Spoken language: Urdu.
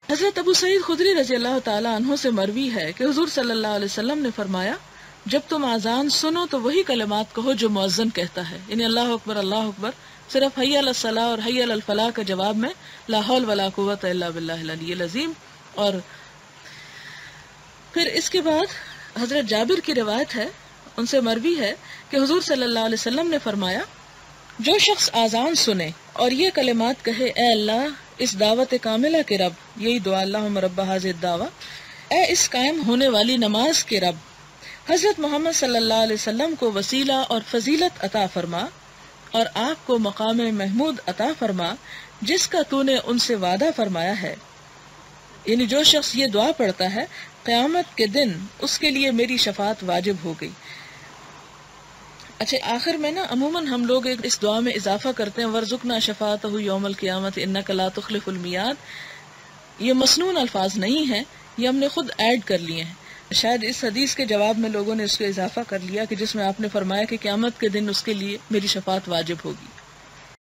حضرت ابو سعید خدری رضی اللہ تعالیٰ عنہ سے مروی ہے کہ حضور صلی اللہ علیہ وسلم نے فرمایا، جب تم اذان سنو تو وہی کلمات کہو جو مؤذن کہتا ہے، یعنی اللہ اکبر، صرف حی علی الصلاۃ اور حی علی الفلاح کا جواب میں لا حول ولا قوت الا باللہ العلی العظیم. اور پھر اس کے بعد حضرت جابر کی روایت ہے، ان سے مروی ہے کہ حضور صلی اللہ علیہ وسلم نے فرمایا، جو شخص اذان سنے اور یہ کلمات کہے، اے اللہ اس دعوت کاملہ کے رب، یہی دعا اللہم رب ھذہ الدعوہ، اے اس قائم ہونے والی نماز کے رب، حضرت محمد صلی اللہ علیہ وسلم کو وسیلہ اور فضیلت عطا فرما اور آپ کو مقام محمود عطا فرما جس کا تو نے ان سے وعدہ فرمایا ہے. یعنی جو شخص یہ دعا پڑھتا ہے قیامت کے دن اس کے لیے میری شفاعت واجب ہو گئی. اچھا، آخر میں عموماً ہم لوگ اس دعا میں اضافہ کرتے ہیں وَارْزُقْنَا شَفَاعَتَهُ يَوْمَ الْقِيَامَةِ إِنَّكَ لَا تُخْلِفُ الْمِيعَادَ. یہ مسنون الفاظ نہیں ہیں، یہ ہم نے خود ایڈ کر لیے ہیں. شاید اس حدیث کے جواب میں لوگوں نے اس کو اضافہ کر لیا کہ جس میں آپ نے فرمایا کہ قیامت کے دن اس کے لیے میری شفاعت واجب ہوگی.